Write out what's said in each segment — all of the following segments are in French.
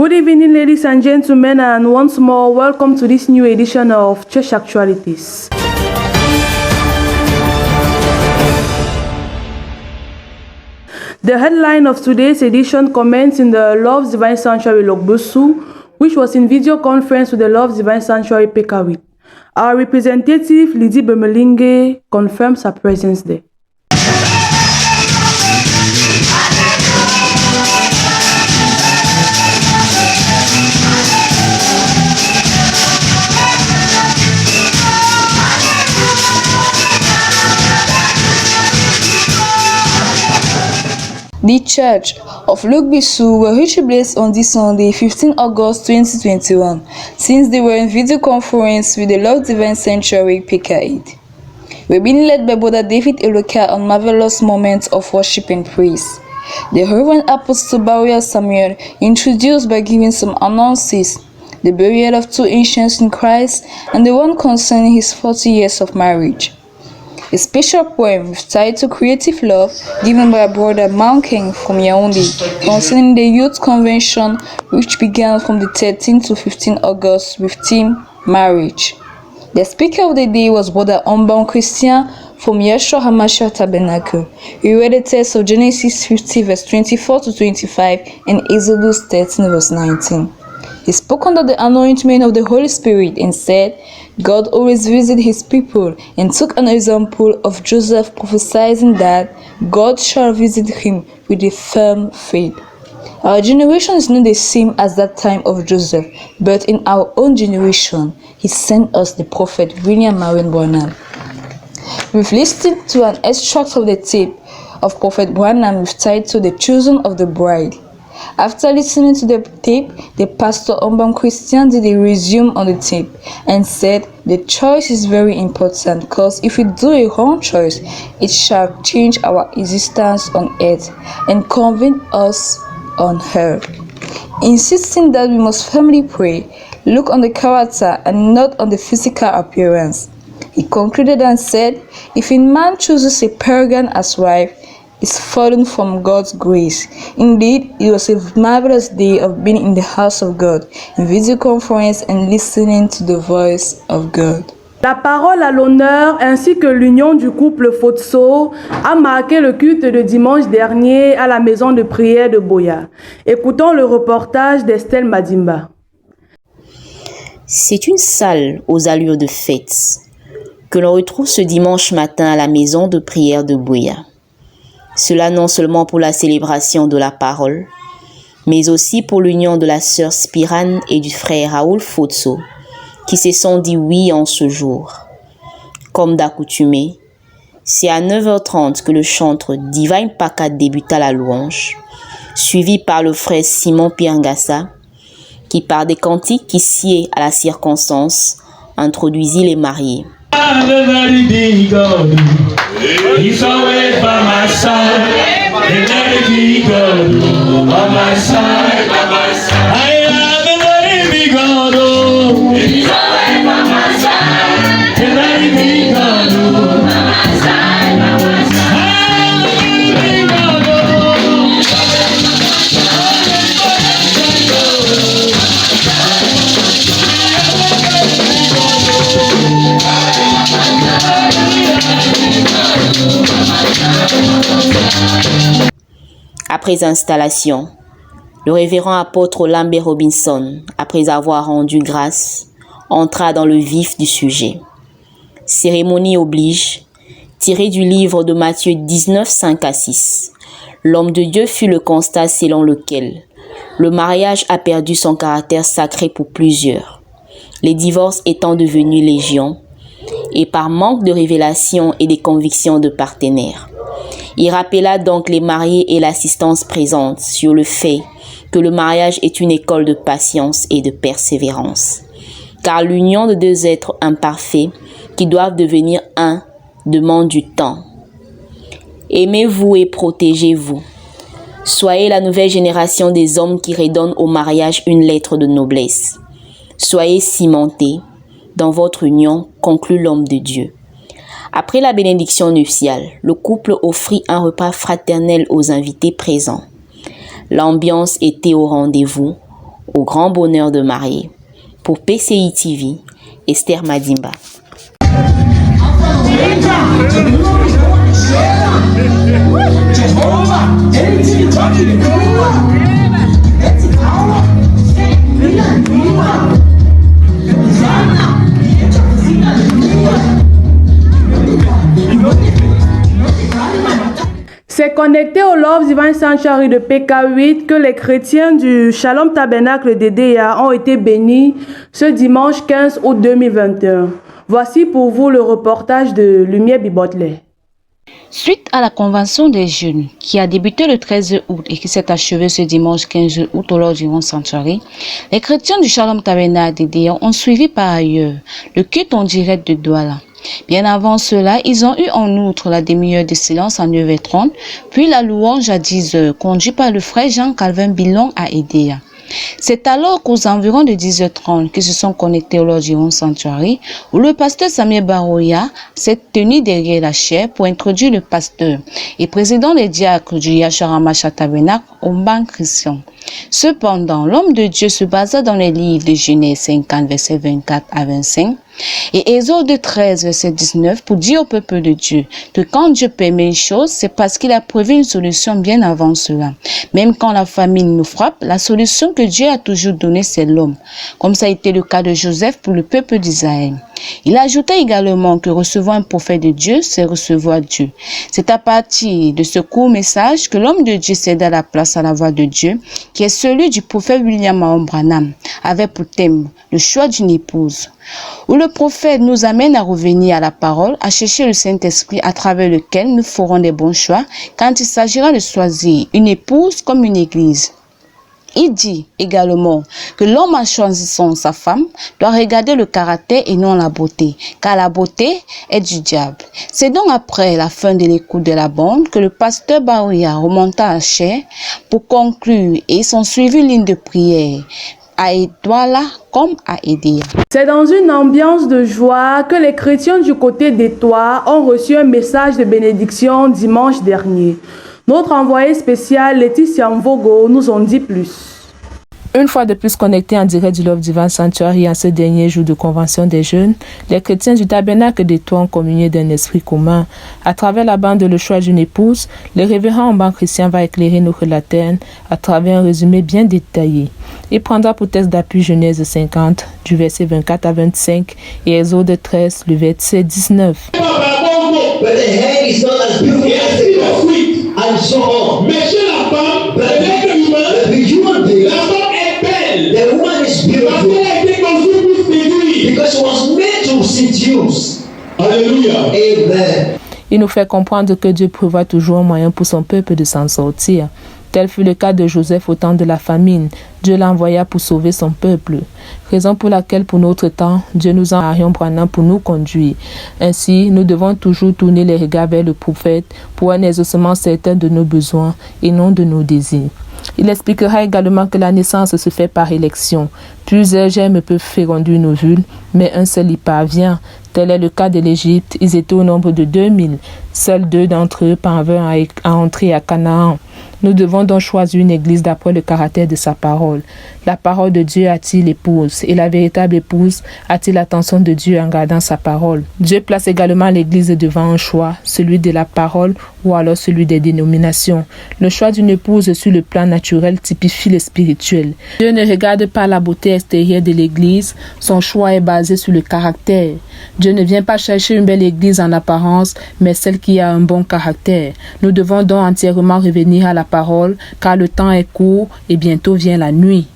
Good evening, ladies and gentlemen, and once more, welcome to this new edition of Church Actualities. The headline of today's edition comments in the Love's Divine Sanctuary Logbosu, which was in video conference with the Love's Divine Sanctuary Pekawit. Our representative, Lydie Bemelinge, confirms her presence there. The Church of Logbosu were richly blessed on this Sunday, 15 August 2021, since they were in video conference with the Love Divine Sanctuary Pekawit. We're being led by Brother David Eloka on marvelous moments of worship and praise. The Reverend Apostle Barrier Samuel introduced by giving some announces, the burial of two ancients in Christ and the one concerning his 40 years of marriage. A special poem titled Creative Love, given by Brother Manking from Yaoundé, concerning the Youth Convention, which began from the 13th to 15 August with theme Marriage. The speaker of the day was Brother Omban Christian from Yeshua HaMashiach Tabernacle. He read the text of Genesis 50 verse 24 to 25 and Exodus 13 verse 19. He spoke under the anointment of the Holy Spirit and said, God always visited his people, and took an example of Joseph, prophesying that God shall visit him with a firm faith. Our generation is not the same as that time of Joseph, but in our own generation, he sent us the prophet William Marion Branham. We've listened to an extract of the tape of Prophet Branham with title The Chosen of the Bride. After listening to the tape, the pastor Omban Christian did a resume on the tape and said the choice is very important because if we do a wrong choice, it shall change our existence on earth and convert us on earth. Insisting that we must firmly pray, look on the character and not on the physical appearance. He concluded and said, if a man chooses a pagan as wife, is fallen from God's grace. Indeed, it was a marvelous day of being in the house of God, in video conference and listening to the voice of God. La parole à l'honneur ainsi que l'union du couple Fotso a marqué le culte de dimanche dernier à la maison de prière de Boya. Écoutons le reportage d'Estelle Madimba. C'est une salle aux allures de fête que l'on retrouve ce dimanche matin à la maison de prière de Boya. Cela non seulement pour la célébration de la parole, mais aussi pour l'union de la sœur Spirane et du frère Raoul Fotso, qui se sont dit oui en ce jour. Comme d'accoutumé, c'est à 9h30 que le chantre Divine Pakat débuta la louange, suivi par le frère Simon Pierngassa, qui par des cantiques qui sied à la circonstance, introduisit les mariés. He's always by my side, and let it be God, by my side, by my side. I love and let it be God, oh. He's always by my side, and let it be God, oh. By my side, by my side. I love and let it be God, oh. Après installation, le révérend apôtre Lambert Robinson, après avoir rendu grâce, entra dans le vif du sujet. Cérémonie oblige, tiré du livre de Matthieu 19, 5 à 6. L'homme de Dieu fut le constat selon lequel le mariage a perdu son caractère sacré pour plusieurs, les divorces étant devenus légion, et par manque de révélation et de convictions de partenaires. Il rappela donc les mariés et l'assistance présente sur le fait que le mariage est une école de patience et de persévérance. Car l'union de deux êtres imparfaits qui doivent devenir un demande du temps. Aimez-vous et protégez-vous. Soyez la nouvelle génération des hommes qui redonnent au mariage une lettre de noblesse. Soyez cimentés dans votre union, conclut l'homme de Dieu. Après la bénédiction nuptiale, le couple offrit un repas fraternel aux invités présents. L'ambiance était au rendez-vous. au grand bonheur de Marie. Pour PCI TV, Esther Madimba. C'est connecté au Love Divine Sanctuary de PK8 que les chrétiens du Shalom Tabernacle d'Edea ont été bénis ce dimanche 15 août 2021. Voici pour vous le reportage de Lumière Bibotlet. Suite à la convention des jeunes qui a débuté le 13 août et qui s'est achevée ce dimanche 15 août au Lord Divine Sanctuary, les chrétiens du Shalom Tabernacle d'Edea ont suivi par ailleurs le culte en direct de Douala. Bien avant cela, ils ont eu en outre la demi-heure de silence à 9h30, puis la louange à 10h, conduite par le frère Jean-Calvin Bilon à Edea. C'est alors qu'aux environs de 10h30 qu'ils se sont connectés au Lord Divine Sanctuary, où le pasteur Samir Baroya s'est tenu derrière la chaire pour introduire le pasteur et président des diacres du Yasharamacha Tabernacle au banc Christian. Cependant, l'homme de Dieu se basa dans les livres de Genèse 50, versets 24 à 25, et Exode 13, verset 19, pour dire au peuple de Dieu que quand Dieu permet une chose, c'est parce qu'il a prévu une solution bien avant cela. Même quand la famine nous frappe, la solution que Dieu a toujours donnée, c'est l'homme, comme ça a été le cas de Joseph pour le peuple d'Israël. Il ajouta également que recevoir un prophète de Dieu, c'est recevoir Dieu. C'est à partir de ce court message que l'homme de Dieu céda la place à la voix de Dieu, qui est celui du prophète William Mahon Branham, avec pour thème le choix d'une épouse, où le prophète nous amène à revenir à la parole, à chercher le Saint-Esprit à travers lequel nous ferons des bons choix quand il s'agira de choisir une épouse comme une église. Il dit également que l'homme en choisissant sa femme doit regarder le caractère et non la beauté, car la beauté est du diable. C'est donc après la fin de l'écoute de la bande que le pasteur Baouya remonta à la chaire pour conclure et ils sont suivis une ligne de prière à Douala comme à Edea. C'est dans une ambiance de joie que les chrétiens du côté d'Étoile ont reçu un message de bénédiction dimanche dernier. Notre envoyé spécial Laetitia Mvogo nous en dit plus. Une fois de plus connectés en direct du Love Divine Sanctuary en ce dernier jour de convention des jeunes, les chrétiens du tabernacle d'Étoile ont communié d'un esprit commun. À travers la bande de Le choix d'une épouse, le révérend en banc chrétien va éclairer nos relaternes à travers un résumé bien détaillé. Il prendra pour texte d'appui Genèse 50, du verset 24 à 25 et Exode 13, le verset 19. And so on. Mais chez la femme, l'être humain, la femme est belle. The woman is beautiful. Elle a été conçue pour séduire. Because she was made to seduce. Alléluia. Amen. Il nous fait comprendre que Dieu prévoit toujours un moyen pour son peuple de s'en sortir. Tel fut le cas de Joseph au temps de la famine. Dieu l'envoya pour sauver son peuple. Raison pour laquelle, pour notre temps, Dieu nous envoie Marion Branham pour nous conduire. Ainsi, nous devons toujours tourner les regards vers le prophète pour un exaucement certain de nos besoins et non de nos désirs. Il expliquera également que la naissance se fait par élection. Plusieurs germes peuvent féconder une ovule, mais un seul y parvient. Tel est le cas de l'Égypte. Ils étaient au nombre de 2000. Seuls 2 d'entre eux parvinrent à entrer à Canaan. Nous devons donc choisir une église d'après le caractère de sa parole. La parole de Dieu attire l'épouse et la véritable épouse attire l'attention de Dieu en gardant sa parole. Dieu place également l'église devant un choix, celui de la parole ou alors celui des dénominations. Le choix d'une épouse sur le plan naturel typifie le spirituel. Dieu ne regarde pas la beauté extérieure de l'église, son choix est basé sur le caractère. Dieu ne vient pas chercher une belle église en apparence, mais celle qui a un bon caractère. Nous devons donc entièrement revenir à la parole, car le temps est court et bientôt vient la nuit.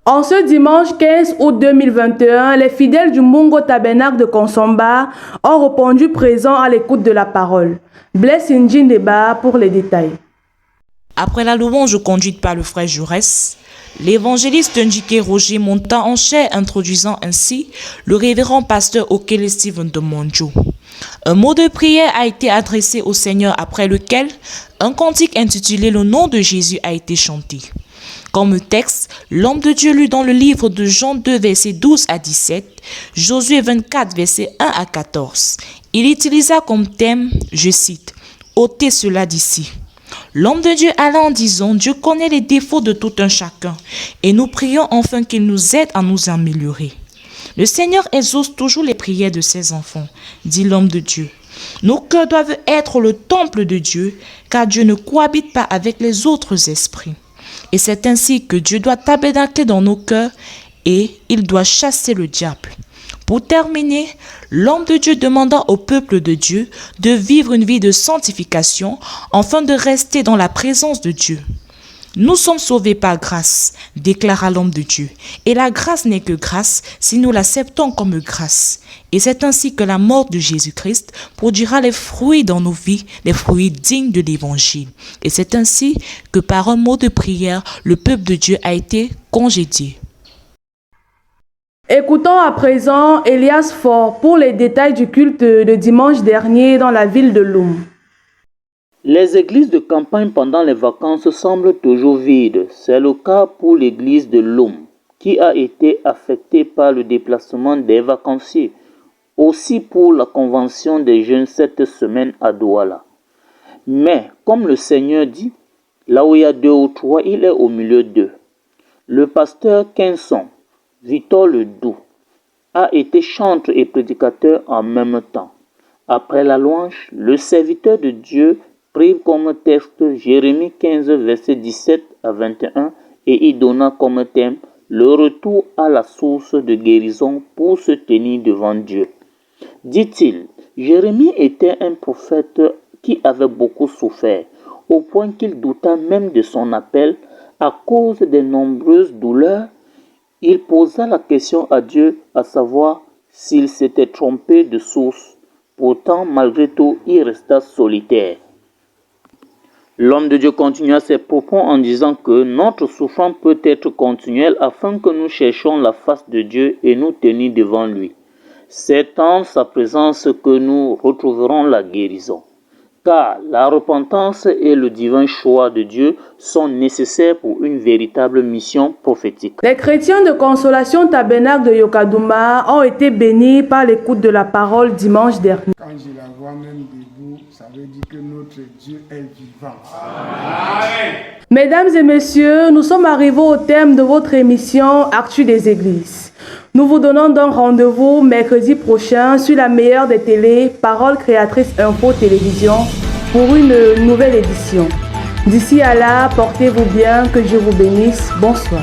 En ce dimanche 15 août 2021, les fidèles du Mungo Tabernacle de Konsomba ont répondu présents à l'écoute de la parole. Bless Ndjindeba pour les détails. Après la louange conduite par le frère Jaurès, l'évangéliste Ndjike Roger monta en chaire introduisant ainsi le révérend pasteur Okele Stephen de Monjo. Un mot de prière a été adressé au Seigneur après lequel un cantique intitulé « Le nom de Jésus » a été chanté. Comme texte, l'homme de Dieu lut dans le livre de Jean 2, versets 12 à 17, Josué 24, versets 1 à 14. Il utilisa comme thème, je cite, « ôtez cela d'ici ». L'homme de Dieu alla en disant, Dieu connaît les défauts de tout un chacun, et nous prions enfin qu'il nous aide à nous améliorer. Le Seigneur exauce toujours les prières de ses enfants, dit l'homme de Dieu. Nos cœurs doivent être le temple de Dieu, car Dieu ne cohabite pas avec les autres esprits. Et c'est ainsi que Dieu doit tabernacler dans nos cœurs et il doit chasser le diable. Pour terminer, l'homme de Dieu demanda au peuple de Dieu de vivre une vie de sanctification afin de rester dans la présence de Dieu. Nous sommes sauvés par grâce, déclara l'homme de Dieu. Et la grâce n'est que grâce si nous l'acceptons comme grâce. Et c'est ainsi que la mort de Jésus-Christ produira les fruits dans nos vies, les fruits dignes de l'Évangile. Et c'est ainsi que par un mot de prière, le peuple de Dieu a été congédié. Écoutons à présent Elias Faure pour les détails du culte de dimanche dernier dans la ville de Loum. Les églises de campagne pendant les vacances semblent toujours vides. C'est le cas pour l'église de Loum, qui a été affectée par le déplacement des vacanciers. Aussi pour la convention des jeunes cette semaine à Douala. Mais, comme le Seigneur dit, là où il y a 2 ou 3, il est au milieu d'eux. Le pasteur Quinson, Victor Ledoux, a été chanteur et prédicateur en même temps. Après la louange, le serviteur de Dieu prit comme texte Jérémie 15, versets 17 à 21 et y donna comme thème le retour à la source de guérison pour se tenir devant Dieu. Dit-il, Jérémie était un prophète qui avait beaucoup souffert, au point qu'il douta même de son appel à cause des nombreuses douleurs. Il posa la question à Dieu, à savoir s'il s'était trompé de source. Pourtant, malgré tout, il resta solitaire. L'homme de Dieu continua ses propos en disant que notre souffrance peut être continuelle afin que nous cherchions la face de Dieu et nous tenir devant lui. C'est en sa présence que nous retrouverons la guérison. Car la repentance et le divin choix de Dieu sont nécessaires pour une véritable mission prophétique. Les chrétiens de Consolation Tabernacle de Yokadouma ont été bénis par l'écoute de la parole dimanche dernier. Quand je la vois même debout, ça veut dire que notre Dieu est vivant. Amen. Mesdames et messieurs, nous sommes arrivés au terme de votre émission Actu des Églises. Nous vous donnons donc rendez-vous mercredi prochain sur la meilleure des télés, Parole Créatrice Info Télévision, pour une nouvelle édition. D'ici à là, portez-vous bien, que Dieu vous bénisse. Bonsoir.